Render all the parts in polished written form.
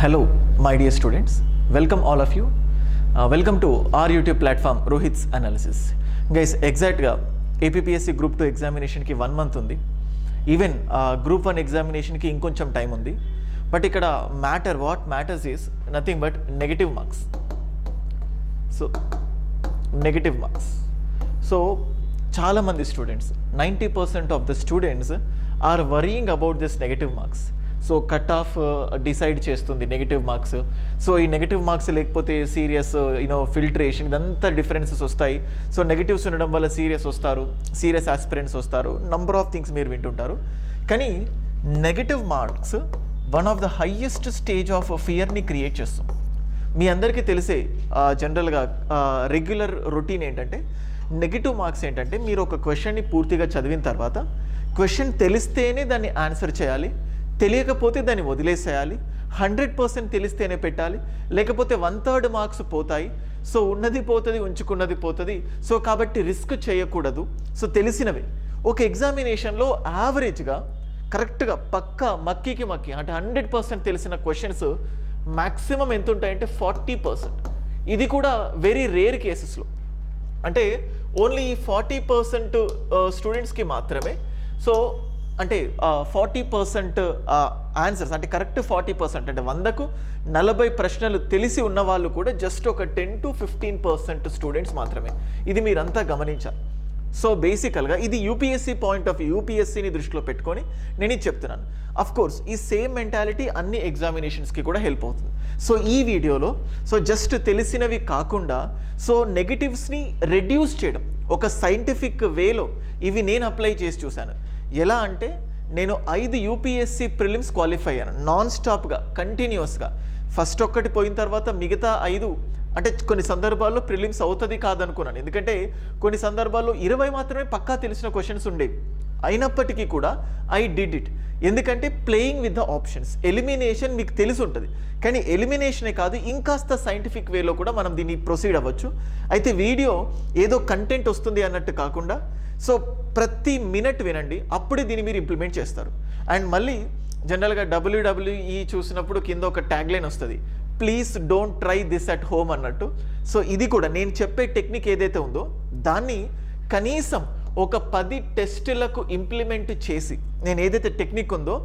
Hello, my dear students. Welcome all of you. Welcome to our YouTube platform, Rohit's Analysis. Guys, exactly APPSC Group 2 examination ki 1 month undi. Even Group 1 examination ki inkoncham time undi. But ikkada what matters is nothing but negative marks. So, negative marks. So, చాలా మంది students 90% of the students are worrying about this negative marks. So cut off decide చేస్తుంది negative marks. So ఈ negative marks లేకపోతే serious filtration ఇదంతా differences వస్తాయి. So negatives ఉండడం వల్ల serious aspirants వస్తారు, నంబర్ ఆఫ్ థింగ్స్ మీరు వింటుంటారు. కానీ negative marks one of the highest stage of ఫియర్ని క్రియేట్ చేస్తుంది. మీ అందరికీ తెలిసే జనరల్గా రెగ్యులర్ రొటీన్ ఏంటంటే, నెగిటివ్ మార్క్స్ ఏంటంటే మీరు ఒక క్వశ్చన్ని పూర్తిగా చదివిన తర్వాత క్వశ్చన్ తెలిస్తేనే దాన్ని ఆన్సర్ చేయాలి, తెలియకపోతే దాన్ని వదిలేసేయాలి, 100% తెలిస్తేనే పెట్టాలి, లేకపోతే 1/3 మార్క్స్ పోతాయి. సో ఉన్నది పోతుంది, ఉంచుకున్నది పోతుంది. సో కాబట్టి రిస్క్ చేయకూడదు. సో తెలిసినవి ఒక ఎగ్జామినేషన్లో యావరేజ్గా కరెక్ట్గా పక్కా మక్కి అంటే 100% తెలిసిన క్వశ్చన్స్ మ్యాక్సిమం ఎంత ఉంటాయంటే 40%. ఇది కూడా వెరీ రేర్ కేసెస్లో, అంటే ఓన్లీ 40% స్టూడెంట్స్కి మాత్రమే. సో అంటే 40% ఆన్సర్స్ అంటే కరెక్ట్ 40%, అంటే 100కు 40 ప్రశ్నలు తెలిసి ఉన్న వాళ్ళు కూడా జస్ట్ ఒక 10 to 15% స్టూడెంట్స్ మాత్రమే. ఇది మీరంతా గమనించాలి. సో బేసికల్గా ఇది యూపీఎస్సీ పాయింట్ ఆఫ్ యూపీఎస్సీని దృష్టిలో పెట్టుకొని నేను ఇది చెప్తున్నాను. అఫ్ కోర్స్ ఈ సేమ్ మెంటాలిటీ అన్ని ఎగ్జామినేషన్స్కి కూడా హెల్ప్ అవుతుంది. సో ఈ వీడియోలో జస్ట్ తెలిసినవి కాకుండా నెగటివ్స్ని రెడ్యూస్ చేయడం ఒక సైంటిఫిక్ వేలో ఇవి నేను అప్లై చేసి చూశాను. ఎలా అంటే నేను 5 యూపీఎస్సీ ప్రిలిమ్స్ క్వాలిఫై అయ్యాను నాన్ స్టాప్గా, కంటిన్యూస్గా. ఫస్ట్ ఒక్కటి పోయిన తర్వాత మిగతా 5 అంటే కొన్ని సందర్భాల్లో ప్రిలిమ్స్ అవుతుంది కాదనుకున్నాను, ఎందుకంటే కొన్ని సందర్భాల్లో 20 మాత్రమే పక్కా తెలిసిన క్వశ్చన్స్ ఉండేవి. అయినప్పటికీ కూడా ఐ డిడ్ ఇట్. ఎందుకంటే playing with the options, elimination మీకు తెలిసి ఉంటుంది, కానీ ఎలిమినేషనే కాదు ఇంకాస్త సైంటిఫిక్ వేలో కూడా మనం దీన్ని ప్రొసీడ్ అవ్వచ్చు. అయితే వీడియో ఏదో కంటెంట్ వస్తుంది అన్నట్టు కాకుండా ప్రతి మినిట్ వినండి, అప్పుడే దీన్ని మీరు ఇంప్లిమెంట్ చేస్తారు. అండ్ మళ్ళీ జనరల్గా WWE చూసినప్పుడు కింద ఒక ట్యాగ్లైన్ వస్తుంది, please don't try this at home అన్నట్టు. సో ఇది కూడా నేను చెప్పే టెక్నిక్ ఏదైతే ఉందో దాన్ని కనీసం ఒక 10 టెస్టులకు ఇంప్లిమెంట్ చేసి, నేను ఏదైతే టెక్నిక్ ఉందో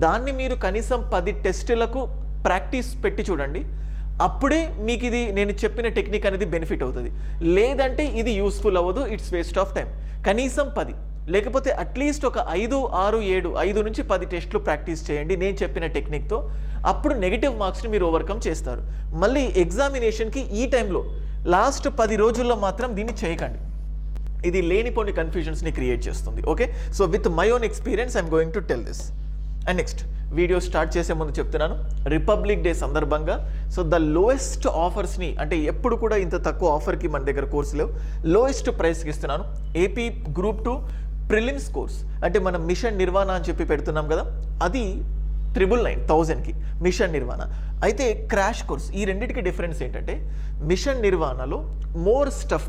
దాన్ని మీరు కనీసం 10 టెస్టులకు ప్రాక్టీస్ పెట్టి చూడండి. అప్పుడే మీకు ఇది నేను చెప్పిన టెక్నిక్ అనేది బెనిఫిట్ అవుతుంది. లేదంటే ఇది యూస్ఫుల్ అవ్వదు, ఇట్స్ వేస్ట్ ఆఫ్ టైం. కనీసం 10 లేకపోతే అట్లీస్ట్ ఒక 5, 6, 7, 5 నుంచి 10 టెస్టులు ప్రాక్టీస్ చేయండి నేను చెప్పిన టెక్నిక్తో. అప్పుడు నెగిటివ్ మార్క్స్ని మీరు ఓవర్కమ్ చేస్తారు. మళ్ళీ ఎగ్జామినేషన్కి ఈ టైంలో లాస్ట్ 10 రోజుల్లో మాత్రం దీన్ని చేయకండి. ఇది లేనిపోని కన్ఫ్యూజన్స్ని క్రియేట్ చేస్తుంది. Okay, so with my own experience I'm going to tell this. And next video start చేసే ముందు చెప్తున్నాను, రిపబ్లిక్ డే సందర్భంగా ద లోయెస్ట్ ఆఫర్స్ని, అంటే ఎప్పుడు కూడా ఇంత తక్కువ ఆఫర్కి మన దగ్గర కోర్సు లేవు, లోయెస్ట్ ప్రైస్కి ఇస్తున్నాను. ఏపీ గ్రూప్ 2 ప్రిలిమ్స్ కోర్స్, అంటే మనం మిషన్ నిర్వాణ అని చెప్పి పెడుతున్నాం కదా, అది 999,000కి మిషన్ నిర్వాణ. అయితే క్రాష్ కోర్స్, ఈ రెండింటికి డిఫరెన్స్ ఏంటంటే మిషన్ నిర్వాణలో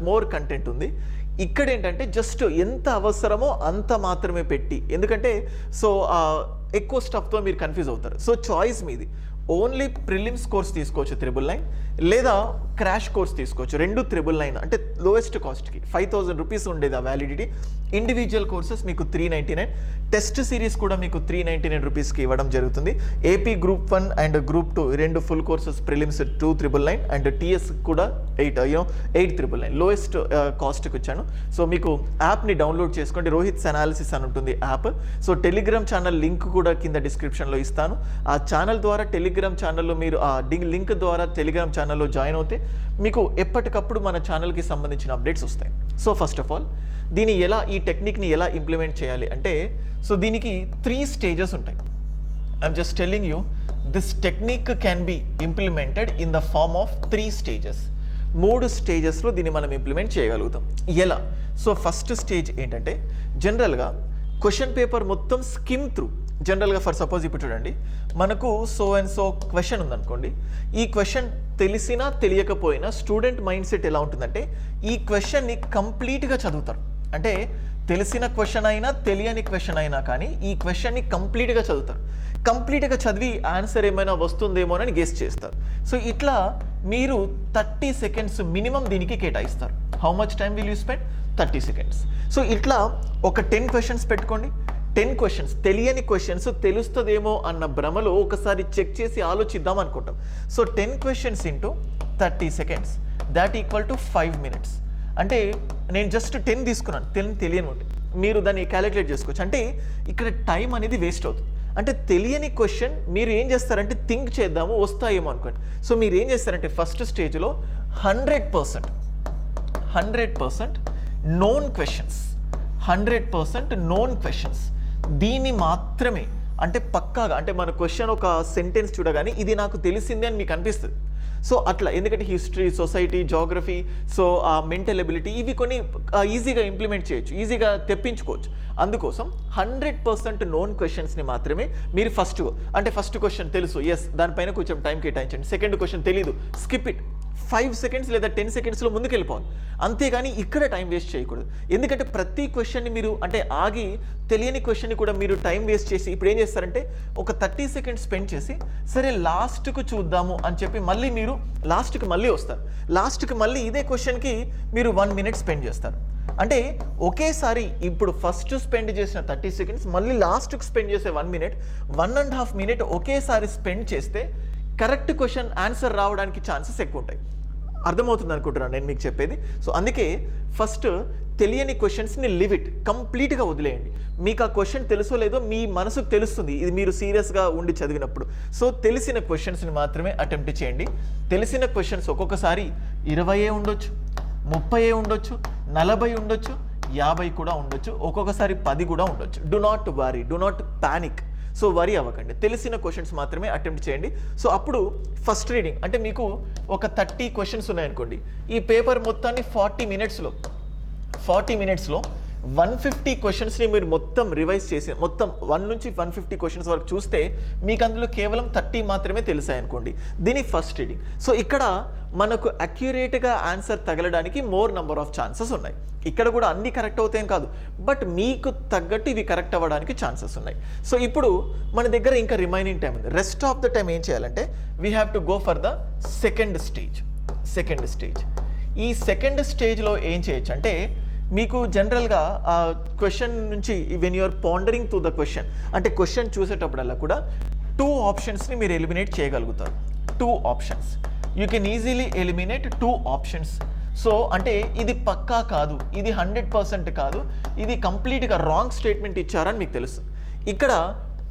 మోర్ కంటెంట్ ఉంది. ఇక్కడ ఏంటంటే జస్ట్ ఎంత అవసరమో అంత మాత్రమే పెట్టి, ఎందుకంటే ఎక్కువ స్టఫ్తో మీరు కన్ఫ్యూజ్ అవుతారు. సో చాయిస్ మీది. ఓన్లీ ప్రిలిమ్స్ కోర్స్ తీసుకోవచ్చు 999, లేదా క్రాష్ కోర్స్ తీసుకోవచ్చు 2 999, అంటే లోయెస్ట్ కాస్ట్కి 5,000 రూపీస్ ఉండేది ఆ వ్యాలిడిటీ. ఇండివిజువల్ కోర్సెస్ మీకు 399, టెస్ట్ సిరీస్ కూడా మీకు 399 రూపీస్కి ఇవ్వడం జరుగుతుంది. AP group 1 and group 2 2 full courses prelims 2,999 and TS కూడా 8,999 లోయెస్ట్ కాస్ట్కి వచ్చాను. సో మీకు యాప్ని డౌన్లోడ్ చేసుకోండి, రోహిత్స్ అనాలిసిస్ అని ఉంటుంది app. So Telegram channel link కూడా కింద డిస్క్రిప్షన్లో ఇస్తాను. ఆ ఛానల్ ద్వారా టెలిగ్రామ్ ఛానల్లో మీరు ఆ లింక్ ద్వారా టెలిగ్రామ్ ఛానల్లో జాయిన్ అవుతే మీకు ఎప్పటికప్పుడు మన ఛానల్కి సంబంధించిన అప్డేట్స్ వస్తాయి. సో ఫస్ట్ ఆఫ్ ఆల్ ఈ టెక్నిక్ని ఎలా ఇంప్లిమెంట్ చేయాలి అంటే, దీనికి 3 స్టేజెస్ ఉంటాయి. I'm just telling you this technique can be implemented in the form of 3 stages. 3 స్టేజెస్లో దీన్ని మనం ఇంప్లిమెంట్ చేయగలుగుతాం. ఎలా? ఫస్ట్ స్టేజ్ ఏంటంటే జనరల్గా క్వశ్చన్ పేపర్ మొత్తం స్కిమ్ త్రూ. జనరల్గా ఫర్ సపోజ్ ఇప్పుడు చూడండి, మనకు క్వశ్చన్ ఉందనుకోండి. ఈ క్వశ్చన్ తెలిసినా తెలియకపోయినా స్టూడెంట్ మైండ్ సెట్ ఎలా ఉంటుందంటే ఈ క్వశ్చన్ని కంప్లీట్గా చదువుతారు. అంటే తెలిసిన క్వశ్చన్ అయినా తెలియని క్వశ్చన్ అయినా కానీ ఈ క్వశ్చన్ని కంప్లీట్గా చదువుతారు. కంప్లీట్గా చదివి ఆన్సర్ ఏమైనా వస్తుందేమోనని గెస్ చేస్తారు. సో ఇట్లా మీరు 30 సెకండ్స్ మినిమం దీనికి కేటాయిస్తారు. How much time will you spend? 30 seconds. So ఇట్లా ఒక 10 క్వశ్చన్స్ పెట్టుకోండి. 10 క్వశ్చన్స్, తెలియని క్వశ్చన్స్ తెలుస్తుందేమో అన్న భ్రమలో ఒకసారి చెక్ చేసి ఆలోచిద్దాం అనుకుంటాం. So 10 questions into 30 seconds that equal to 5 minutes. అంటే నేను జస్ట్ 10 తీసుకున్నాను, 10 తెలియని ఉంటే మీరు దాన్ని క్యాలిక్యులేట్ చేసుకోవచ్చు. అంటే ఇక్కడ టైం అనేది వేస్ట్ అవుతుంది. అంటే తెలియని క్వశ్చన్ మీరు ఏం చేస్తారంటే థింక్ చేద్దాము వస్తాయేమో అనుకోండి. సో మీరు ఏం చేస్తారంటే ఫస్ట్ స్టేజ్లో 100% నోన్ క్వశ్చన్స్, 100% నోన్ క్వశ్చన్స్ దీన్ని మాత్రమే, అంటే పక్కాగా, అంటే మన క్వశ్చన్ ఒక సెంటెన్స్ చూడగానే ఇది నాకు తెలిసిందే అని మీకు అనిపిస్తుంది. సో అట్లా, ఎందుకంటే history, society, geography, so mental ability ఇవి కొన్ని ఈజీగా ఇంప్లిమెంట్ చేయొచ్చు, ఈజీగా తెప్పించుకోవచ్చు. అందుకోసం 100% నోన్ క్వశ్చన్స్ని మాత్రమే మీరు ఫస్ట్ క్వశ్చన్ తెలుసు, ఎస్, దానిపైన కొంచెం టైం కేటాయించండి. సెకండ్ క్వశ్చన్ తెలీదు, స్కిప్ ఇట్, 5 సెకండ్స్ లేదా 10 సెకండ్స్లో ముందుకు వెళ్ళిపోవాలి. అంతేగాని ఇక్కడ టైం వేస్ట్ చేయకూడదు. ఎందుకంటే ప్రతి క్వశ్చన్ని మీరు అంటే ఆగి తెలియని క్వశ్చన్ని కూడా మీరు టైం వేస్ట్ చేసి ఇప్పుడు ఏం చేస్తారంటే ఒక 30 సెకండ్స్ స్పెండ్ చేసి సరే లాస్ట్కు చూద్దాము అని చెప్పి మళ్ళీ మీరు లాస్ట్కి మళ్ళీ వస్తారు. లాస్ట్కి మళ్ళీ ఇదే క్వశ్చన్కి మీరు 1 మినిట్ స్పెండ్ చేస్తారు. అంటే ఒకేసారి ఇప్పుడు ఫస్ట్ స్పెండ్ చేసిన 30 సెకండ్స్ మళ్ళీ లాస్ట్కి స్పెండ్ చేసే 1 మినిట్, 1.5 మినిట్ ఒకేసారి స్పెండ్ చేస్తే కరెక్ట్ క్వశ్చన్ ఆన్సర్ రావడానికి ఛాన్సెస్ ఎక్కువ ఉంటాయి. అర్థమవుతుంది అనుకుంటున్నాను నేను మీకు చెప్పేది. సో అందుకే ఫస్ట్ తెలియని క్వశ్చన్స్ని లివ్ ఇట్, కంప్లీట్గా వదిలేయండి. మీకు ఆ క్వశ్చన్ తెలుసో లేదో మీ మనసుకు తెలుస్తుంది, ఇది మీరు సీరియస్గా ఉండి చదివినప్పుడు. సో తెలిసిన క్వశ్చన్స్ని మాత్రమే అటెంప్ట్ చేయండి. తెలిసిన క్వశ్చన్స్ ఒక్కొక్కసారి 20 ఉండొచ్చు, 30 ఉండొచ్చు, 40 ఉండొచ్చు, 50 కూడా ఉండొచ్చు, ఒక్కొక్కసారి 10 కూడా ఉండొచ్చు. Do not worry, do not panic. So worry అవ్వకండి, తెలిసిన క్వశ్చన్స్ మాత్రమే అటెంప్ట్ చేయండి. సో అప్పుడు ఫస్ట్ రీడింగ్ అంటే మీకు ఒక 30 క్వశ్చన్స్ ఉన్నాయనుకోండి, ఈ పేపర్ మొత్తాన్ని 40 మినిట్స్లో 150 క్వశ్చన్స్ని మీరు మొత్తం రివైజ్ చేసి మొత్తం 1 నుంచి 150 క్వశ్చన్స్ వరకు చూస్తే మీకు అందులో కేవలం 30 మాత్రమే తెలిసాయి అనుకోండి. దీని ఫస్ట్ రీడింగ్. సో ఇక్కడ మనకు అక్యురేట్గా ఆన్సర్ తగలడానికి మోర్ నెంబర్ ఆఫ్ ఛాన్సెస్ ఉన్నాయి. ఇక్కడ కూడా అన్ని కరెక్ట్ అవుతాయేం కాదు, బట్ మీకు తగ్గట్టు ఇవి కరెక్ట్ అవ్వడానికి ఛాన్సెస్ ఉన్నాయి. సో ఇప్పుడు మన దగ్గర ఇంకా రిమైనింగ్ టైం ఉంది. రెస్ట్ ఆఫ్ ద టైం ఏం చేయాలంటే we have to go for the second stage. ఈ సెకండ్ స్టేజ్లో ఏం చేయొచ్చు అంటే మీకు జనరల్గా ఆ క్వశ్చన్ నుంచి when you're pondering to the question అంటే క్వశ్చన్ చూసేటప్పుడల్లా కూడా 2 ఆప్షన్స్ని మీరు ఎలిమినేట్ చేయగలుగుతారు. 2 options you can easily eliminate 2 options. So అంటే ఇది పక్కా కాదు, ఇది 100% కాదు, ఇది కంప్లీట్గా రాంగ్ స్టేట్మెంట్ ఇచ్చారని మీకు తెలుసు. ఇక్కడ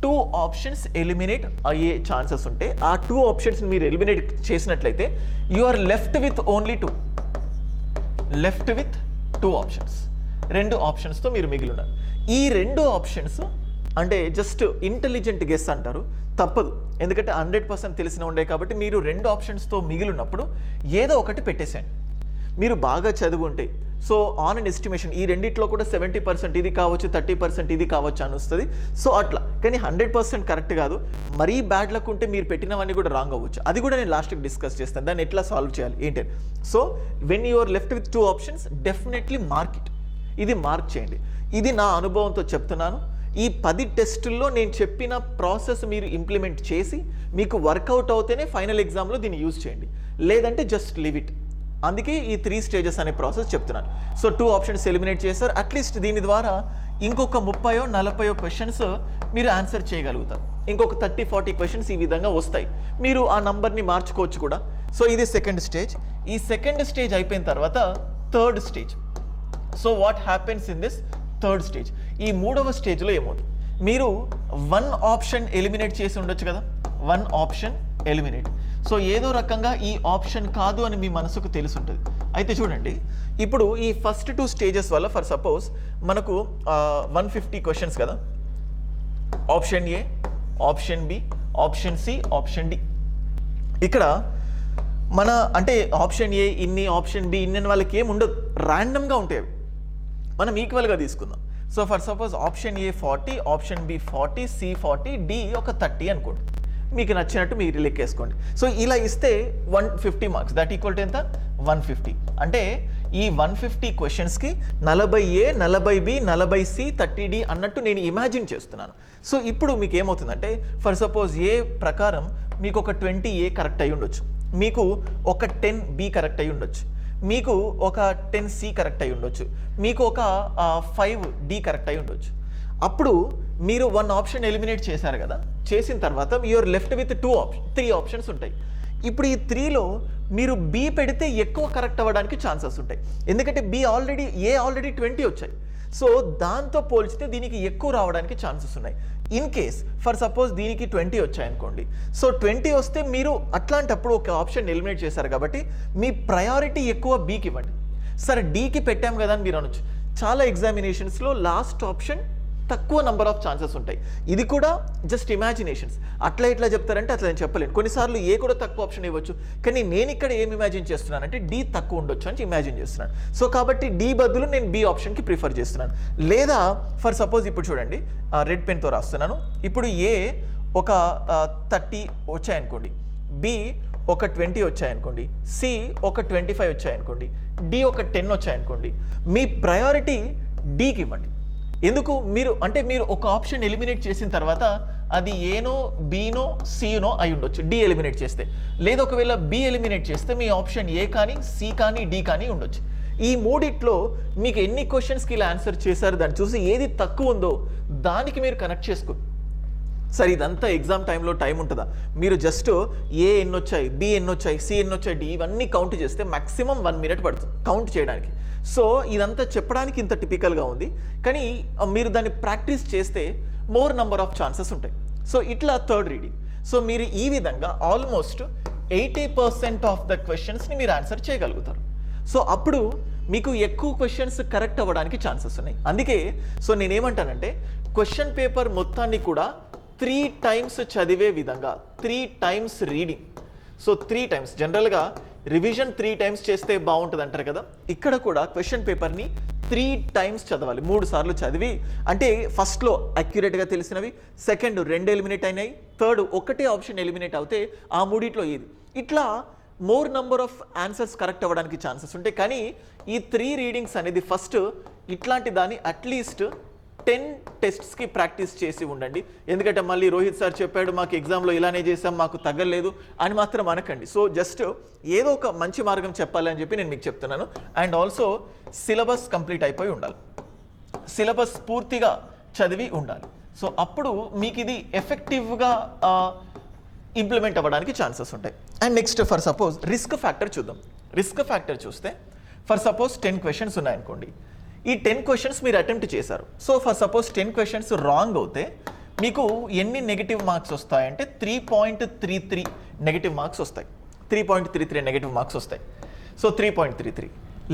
2 ఆప్షన్స్ ఎలిమినేట్ అయ్యే ఛాన్సెస్ ఉంటే ఆ 2 ఆప్షన్స్ని మీరు ఎలిమినేట్ చేసినట్లయితే you are left with only 2 options. 2 ఆప్షన్స్తో మీరు మిగిలి ఉన్నారు. ఈ 2 ఆప్షన్స్ అంటే జస్ట్ ఇంటెలిజెంట్ గెస్ అంటారు, తప్పదు. ఎందుకంటే 100% తెలిసిన ఉండే కాబట్టి మీరు 2 ఆప్షన్స్తో మిగిలి ఉన్నప్పుడు ఏదో ఒకటి పెట్టేసేయండి. మీరు బాగా చదువుంటే సో ఆన్ అండ్ ఎస్టిమేషన్ ఈ రెండిట్లో కూడా 70% ఇది కావచ్చు, 30% ఇది కావచ్చు అని వస్తుంది. సో అట్లా, కానీ 100% కరెక్ట్ కాదు. మరీ బ్యాడ్ లక్ ఉంటే మీరు పెట్టినవన్నీ కూడా రాంగ్ అవ్వచ్చు. అది కూడా నేను లాస్ట్కి డిస్కస్ చేస్తాను, దాన్ని ఎట్లా సాల్వ్ చేయాలి ఏంటని. So when you are left with 2 options definitely mark it, ఇది మార్క్ చేయండి. ఇది నా అనుభవంతో చెప్తున్నాను. ఈ 10 టెస్టుల్లో నేను చెప్పిన ప్రాసెస్ మీరు ఇంప్లిమెంట్ చేసి మీకు వర్కౌట్ అవుతేనే ఫైనల్ ఎగ్జామ్లో దీన్ని యూజ్ చేయండి, లేదంటే జస్ట్ లీవ్ ఇట్. అందుకే ఈ 3 స్టేజెస్ అనే ప్రాసెస్ చెప్తున్నాను. సో 2 ఆప్షన్స్ ఎలిమినేట్ చేస్తారు. అట్లీస్ట్ దీని ద్వారా ఇంకొక 30-40 క్వశ్చన్స్ మీరు ఆన్సర్ చేయగలుగుతారు. ఇంకొక 30-40 క్వశ్చన్స్ ఈ విధంగా వస్తాయి. మీరు ఆ నంబర్ని మార్చుకోవచ్చు కూడా. సో ఇది సెకండ్ స్టేజ్. ఈ సెకండ్ స్టేజ్ అయిపోయిన తర్వాత third stage. So what happens in this third stage? ఈ 3వ స్టేజ్లో ఏమవుతుంది? మీరు 1 ఆప్షన్ ఎలిమినేట్ చేసి ఉండొచ్చు కదా, 1 ఆప్షన్ ఎలిమినేట్. సో ఏదో రకంగా ఈ ఆప్షన్ కాదు అని మీ మనసుకు తెలిసి ఉంటుంది. అయితే చూడండి, ఇప్పుడు ఈ ఫస్ట్ 2 స్టేజెస్ వల్ల ఫర్ సపోజ్ మనకు 150 క్వశ్చన్స్ కదా, option A, option B, option C, option D. ఇక్కడ మన అంటే ఆప్షన్ ఏ ఇన్ని, ఆప్షన్ బి ఇన్ని వాళ్ళకి ఏమి ఉండదు, ర్యాండమ్గా ఉంటాయి. మనం ఈక్వల్గా తీసుకుందాం. So for suppose option A 40, option B 40, C 40, D ఒక 30 అనుకోండి. మీకు నచ్చినట్టు మీరు లెక్కేసుకోండి. సో ఇలా ఇస్తే 150 మార్క్స్, దట్ ఈక్వల్ టు ఎంత? 150. అంటే ఈ 150 క్వశ్చన్స్కి 40A 40B 40C 30D అన్నట్టు నేను ఇమాజిన్ చేస్తున్నాను. సో ఇప్పుడు మీకు ఏమవుతుందంటే ఫర్ సపోజ్ ఏ ప్రకారం మీకు ఒక 20A కరెక్ట్ అయి ఉండొచ్చు, మీకు ఒక 10B కరెక్ట్ అయి ఉండొచ్చు, మీకు ఒక 10C కరెక్ట్ అయి ఉండొచ్చు, మీకు ఒక 5D కరెక్ట్ అయి ఉండొచ్చు. అప్పుడు మీరు 1 ఆప్షన్ ఎలిమినేట్ చేశారు కదా, చేసిన తర్వాత యూఆర్ లెఫ్ట్ విత్ 3 ఆప్షన్స్ ఉంటాయి. ఇప్పుడు ఈ 3లో మీరు బి పెడితే ఎక్కువ కరెక్ట్ అవ్వడానికి ఛాన్సెస్ ఉంటాయి, ఎందుకంటే ఏ ఆల్రెడీ 20 వచ్చాయి. సో దాంతో పోల్చితే దీనికి ఎక్కువ రావడానికి ఛాన్సెస్ ఉన్నాయి. ఇన్ కేస్ ఫర్ సపోజ్ దీనికి 20 వచ్చాయనుకోండి, సో 20 వస్తే మీరు అట్లాంటప్పుడు ఒక ఆప్షన్ ఎలిమినేట్ చేశారు కాబట్టి మీ ప్రయారిటీ ఎక్కువ బీకి ఇవ్వండి. సరే డీకి పెట్టాం కదా అని మీరు అనొచ్చు, చాలా ఎగ్జామినేషన్స్లో లాస్ట్ ఆప్షన్ తక్కువ నెంబర్ ఆఫ్ ఛాన్సెస్ ఉంటాయి. ఇది కూడా జస్ట్ ఇమాజినేషన్స్, అట్లా ఇట్లా చెప్తారంటే అట్లా నేను చెప్పలేను. కొన్నిసార్లు ఏ కూడా తక్కువ ఆప్షన్ ఇవ్వచ్చు, కానీ నేను ఇక్కడ ఏం ఇమాజిన్ చేస్తున్నానంటే డి తక్కువ ఉండొచ్చు అని ఇమాజిన్ చేస్తున్నాను. సో కాబట్టి డి బదులు నేను బి ఆప్షన్కి ప్రిఫర్ చేస్తున్నాను. లేదా ఫర్ సపోజ్ ఇప్పుడు చూడండి, రెడ్ పెన్తో రాస్తున్నాను. ఇప్పుడు ఏ ఒక 30 వచ్చాయనుకోండి, బి ఒక 20 వచ్చాయనుకోండి, సి ఒక 25 వచ్చాయనుకోండి, డి ఒక 10 వచ్చాయనుకోండి, మీ ప్రయారిటీ డికి ఇవ్వండి. ఎందుకు మీరు ఒక ఆప్షన్ ఎలిమినేట్ చేసిన తర్వాత అది ఏనో బీనో సినో అయి ఉండొచ్చు, డి ఎలిమినేట్ చేస్తే. లేదా ఒకవేళ బి ఎలిమినేట్ చేస్తే మీ ఆప్షన్ ఏ కానీ సి కానీ డి కానీ ఉండొచ్చు. ఈ మూడిట్లో మీకు ఎన్ని క్వశ్చన్స్కి ఇలా ఆన్సర్ చేశారు దాన్ని చూసి ఏది తక్కువ ఉందో దానికి మీరు కనెక్ట్ చేసుకో. సరే ఇదంతా ఎగ్జామ్ టైంలో టైం ఉంటుందా? మీరు జస్ట్ ఏ ఎన్ని వచ్చాయి, బి ఎన్ని వచ్చాయి, సి ఎన్ని వచ్చాయి, డి ఇవన్నీ కౌంట్ చేస్తే మ్యాక్సిమం 1 మినిట్ పడుతుంది కౌంట్ చేయడానికి. సో ఇదంతా చెప్పడానికి ఇంత టిపికల్గా ఉంది, కానీ మీరు దాన్ని ప్రాక్టీస్ చేస్తే మోర్ నెంబర్ ఆఫ్ ఛాన్సెస్ ఉంటాయి. సో ఇట్లా థర్డ్ రీడింగ్. సో మీరు ఈ విధంగా ఆల్మోస్ట్ 80% ఆఫ్ ద క్వశ్చన్స్ని మీరు ఆన్సర్ చేయగలుగుతారు. సో అప్పుడు మీకు ఎక్కువ క్వశ్చన్స్ కరెక్ట్ అవ్వడానికి ఛాన్సెస్ ఉన్నాయి. అందుకే సో నేనేమంటానంటే క్వశ్చన్ పేపర్ మొత్తాన్ని కూడా 3 టైమ్స్ చదివే విధంగా 3 టైమ్స్ రీడింగ్. సో 3 టైమ్స్ జనరల్గా రివిజన్ 3 టైమ్స్ చేస్తే బాగుంటుంది అంటారు కదా, ఇక్కడ కూడా క్వశ్చన్ పేపర్ని 3 టైమ్స్ చదవాలి. 3 సార్లు చదివి, అంటే ఫస్ట్లో అక్యురేట్గా తెలిసినవి, సెకండ్ 2 ఎలిమినేట్ అయినాయి, థర్డ్ ఒకటే ఆప్షన్ ఎలిమినేట్ అవుతే ఆ మూడిట్లో ఏది, ఇట్లా more number of answers correct అవ్వడానికి ఛాన్సెస్ ఉంటాయి. కానీ ఈ 3 రీడింగ్స్ అనేది ఫస్ట్ ఇట్లాంటి దాన్ని అట్లీస్ట్ 10 టెస్ట్స్కి ప్రాక్టీస్ చేసి ఉండండి. ఎందుకంటే మళ్ళీ రోహిత్ సార్ చెప్పాడు మాకు ఎగ్జామ్లో ఇలానే చేసాం మాకు తగ్గలేదు అని మాత్రం అనకండి. సో జస్ట్ ఏదో ఒక మంచి మార్గం చెప్పాలి అని చెప్పి నేను మీకు చెప్తున్నాను. అండ్ ఆల్సో సిలబస్ కంప్లీట్ అయిపోయి ఉండాలి, సిలబస్ పూర్తిగా చదివి ఉండాలి. సో అప్పుడు మీకు ఇది ఎఫెక్టివ్గా ఇంప్లిమెంట్ అవ్వడానికి ఛాన్సెస్ ఉంటాయి. And next for suppose risk factor చూద్దాం. రిస్క్ ఫ్యాక్టర్ చూస్తే ఫర్ సపోజ్ 10 క్వశ్చన్స్ ఉన్నాయనుకోండి, ఈ 10 క్వశ్చన్స్ మీరు అటెంప్ట్ చేశారు. So for suppose 10 questions wrong అవుతే మీకు ఎన్ని నెగిటివ్ మార్క్స్ వస్తాయంటే 3.33 నెగిటివ్ మార్క్స్ వస్తాయి. 3.33 నెగిటివ్ మార్క్స్ వస్తాయి. సో 3.33.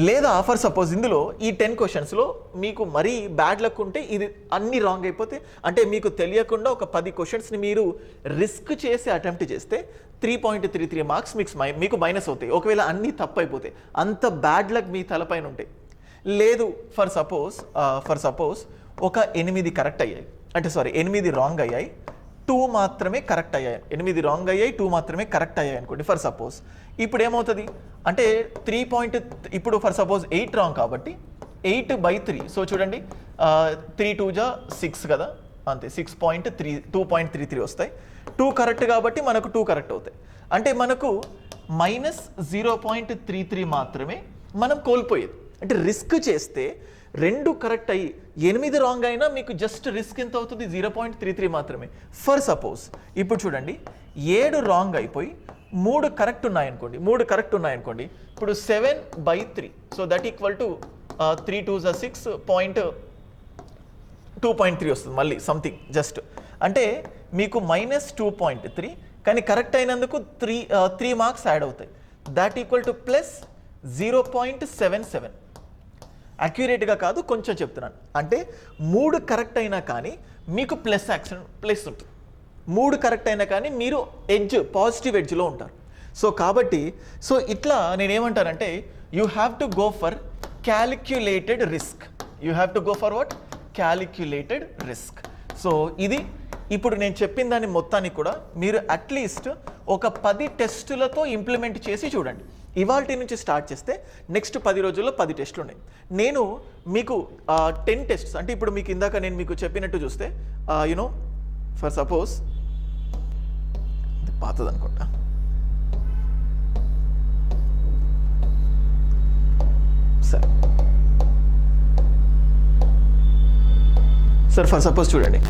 లేదా ఫర్ సపోజ్ ఇందులో ఈ 10 క్వశ్చన్స్లో మీకు మరీ బ్యాడ్ లక్ ఉంటే ఇది అన్ని రాంగ్ అయిపోతే, అంటే మీకు తెలియకుండా ఒక 10 క్వశ్చన్స్ని మీరు రిస్క్ చేసి అటెంప్ట్ చేస్తే 3.33 మార్క్స్ మీకు మైనస్ అవుతాయి. ఒకవేళ అన్నీ తప్పు అయిపోతాయి, అంత బ్యాడ్ లక్ మీ తలపైన ఉంటాయి. లేదు ఫర్ సపోజ్ ఒక 8 కరెక్ట్ అయ్యాయి, అంటే 8 రాంగ్ అయ్యాయి, 2 మాత్రమే కరెక్ట్ అయ్యాయి. 8 రాంగ్ అయ్యాయి, 2 మాత్రమే కరెక్ట్ అయ్యాయి అనుకోండి ఫర్ సపోజ్. ఇప్పుడు ఏమవుతుంది అంటే ఇప్పుడు ఫర్ సపోజ్ 8 రాంగ్ కాబట్టి 8/3. సో చూడండి 3 2 జా 6 కదా, అంతే 2.33 వస్తాయి. 2 కరెక్ట్ కాబట్టి మనకు 2 కరెక్ట్ అవుతాయి. అంటే మనకు -0.33 మాత్రమే మనం కోల్పోయేది. అంటే రిస్క్ చేస్తే 2 కరెక్ట్ అయ్యి 8 రాంగ్ అయినా మీకు జస్ట్ రిస్క్ ఎంత అవుతుంది, 0.33 మాత్రమే. ఫర్ సపోజ్ ఇప్పుడు చూడండి 7 రాంగ్ అయిపోయి 3 కరెక్ట్ ఉన్నాయనుకోండి, ఇప్పుడు 7/3. సో దట్ ఈక్వల్ టు 3 2 జా 6.2.3 వస్తుంది మళ్ళీ సంథింగ్ జస్ట్. అంటే మీకు -2.3, కానీ కరెక్ట్ అయినందుకు 3 మార్క్స్ యాడ్ అవుతాయి. That equal to plus 0.77. అక్యురేట్గా కాదు, కొంచెం చెప్తున్నాను. అంటే 3 కరెక్ట్ అయినా కానీ మీకు ప్లస్ ఉంటుంది. 3 కరెక్ట్ అయినా కానీ మీరు పాజిటివ్ ఎడ్జ్లో ఉంటారు. సో కాబట్టి ఇట్లా నేనేమంటానంటే you have to go for calculated risk. You have to go for what? Calculated risk. So ఇది ఇప్పుడు నేను చెప్పిన దాన్ని మొత్తాన్ని కూడా మీరు అట్లీస్ట్ ఒక 10 టెస్టులతో ఇంప్లిమెంట్ చేసి చూడండి. ఇవాల్టి నుంచి స్టార్ట్ చేస్తే నెక్స్ట్ 10 రోజుల్లో 10 టెస్టులు ఉన్నాయి. నేను మీకు 10 టెస్ట్స్ అంటే ఇప్పుడు మీకు ఇందాక నేను మీకు చెప్పినట్టు చూస్తే యునో ఫర్ సపోజ్ పాతది అనుకుంటా, సార్ ఫర్ సపోజ్ చూడండి,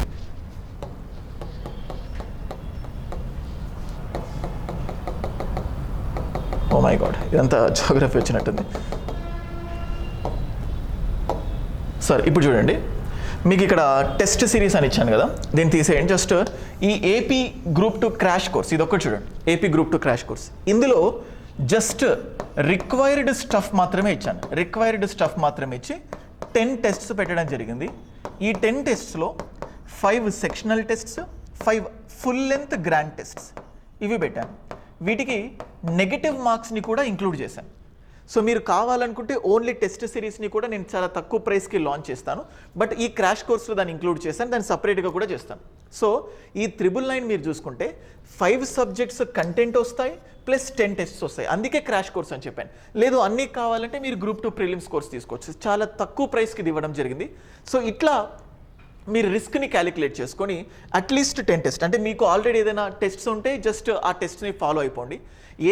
ఓ మై గాడ్ ఇదంతా జోగ్రఫీ వచ్చినట్టుంది. సార్ ఇప్పుడు చూడండి, మీకు ఇక్కడ టెస్ట్ సిరీస్ అని ఇచ్చాను కదా, దీన్ని తీసేయండి. జస్ట్ ఈ ఏపీ గ్రూప్ 2 క్రాష్ కోర్స్ ఇది ఒక్కటి చూడండి, ఏపీ గ్రూప్ 2 క్రాష్ కోర్స్. ఇందులో జస్ట్ రిక్వైర్డ్ స్టఫ్ మాత్రమే ఇచ్చాను, రిక్వైర్డ్ స్టఫ్ మాత్రమే ఇచ్చి 10 టెస్ట్స్ పెట్టడం జరిగింది. ఈ 10 టెస్ట్స్లో 5 sectional tests, 5 full length grand tests ఇవి పెట్టాను. వీటికి నెగటివ్ మార్క్స్ని కూడా ఇంక్లూడ్ చేశాను. సో మీరు కావాలనుకుంటే ఓన్లీ టెస్ట్ సిరీస్ని కూడా నేను చాలా తక్కువ ప్రైస్కి లాంచ్ చేస్తాను, బట్ ఈ క్రాష్ కోర్స్లో దాన్ని ఇంక్లూడ్ చేశాను, దాన్ని సపరేట్గా కూడా చేస్తాను. సో ఈ 999 మీరు చూసుకుంటే 5 సబ్జెక్ట్స్ కంటెంట్ వస్తాయి ప్లస్ 10 టెస్ట్స్ వస్తాయి. అందుకే క్రాష్ కోర్స్ అని చెప్పాను. లేదు అన్నీ కావాలంటే మీరు గ్రూప్ 2 ప్రిలిమ్స్ కోర్స్ తీసుకోవచ్చు, చాలా తక్కువ ప్రైస్కి ఇది ఇవ్వడం జరిగింది. సో ఇట్లా మీరు రిస్క్ని క్యాలిక్యులేట్ చేసుకొని అట్లీస్ట్ 10 టెస్ట్ అంటే మీకు ఆల్రెడీ ఏదైనా టెస్ట్స్ ఉంటే జస్ట్ ఆ టెస్ట్ని ఫాలో అయిపోండి.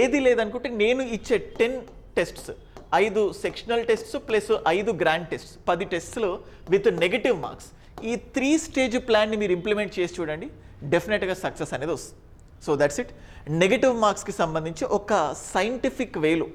ఏది లేదనుకుంటే నేను ఇచ్చే 10 tests 5 sectional tests plus 5 grand tests 10 టెస్ట్లు విత్ నెగటివ్ మార్క్స్, ఈ 3 స్టేజ్ ప్లాన్ని మీరు ఇంప్లిమెంట్ చేసి చూడండి, డెఫినెట్గా సక్సెస్ అనేది వస్తుంది. So that's it. నెగటివ్ మార్క్స్కి సంబంధించి ఒక సైంటిఫిక్ వేలో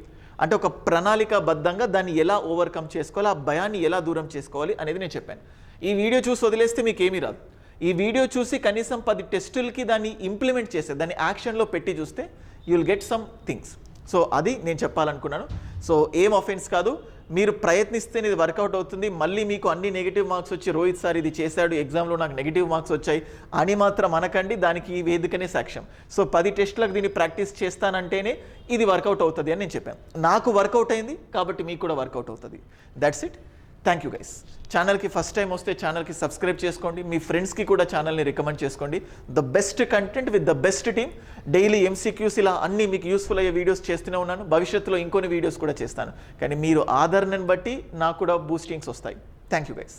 అంటే ఒక ప్రణాళికాబద్ధంగా దాన్ని ఎలా ఓవర్కమ్ చేసుకోవాలి, ఆ భయాన్ని ఎలా దూరం చేసుకోవాలి అనేది నేను చెప్పాను. ఈ వీడియో చూసి వదిలేస్తే మీకు ఏమీ రాదు. ఈ వీడియో చూసి కనీసం 10 టెస్టులకి దాన్ని ఇంప్లిమెంట్ చేస్తే, దాన్ని యాక్షన్లో పెట్టి చూస్తే you will get some things. So అది నేను చెప్పాలనుకున్నాను. సో ఏం అఫెన్స్ కాదు, మీరు ప్రయత్నిస్తే ఇది వర్కౌట్ అవుతుంది. మళ్ళీ మీకు అన్ని నెగిటివ్ మార్క్స్ వచ్చి రోహిత్ సార్ ఇది చేశాడు ఎగ్జామ్లో నాకు నెగిటివ్ మార్క్స్ వచ్చాయి అని మాత్రం అనకండి, దానికి ఈ వేదికనే సాక్ష్యం. సో 10 టెస్టులకు దీన్ని ప్రాక్టీస్ చేస్తానంటేనే ఇది వర్కౌట్ అవుతుంది అని నేను చెప్పాను. నాకు వర్కౌట్ అయింది కాబట్టి మీకు కూడా వర్కౌట్ అవుతుంది. That's it. Thank you guys. ఛానల్కి ఫస్ట్ టైం వస్తే ఛానల్కి సబ్స్క్రైబ్ చేసుకోండి, మీ ఫ్రెండ్స్కి కూడా ఛానల్ని రికమెండ్ చేసుకోండి. The best content with the best team. Daily MCQs ఇలా అన్ని మీకు యూస్ఫుల్ అయ్యే వీడియోస్ చేస్తూనే ఉన్నాను, భవిష్యత్తులో ఇంకొన్ని వీడియోస్ కూడా చేస్తాను. కానీ మీరు ఆదరణను బట్టి నాకు కూడా బూస్టింగ్స్ వస్తాయి. Thank you guys.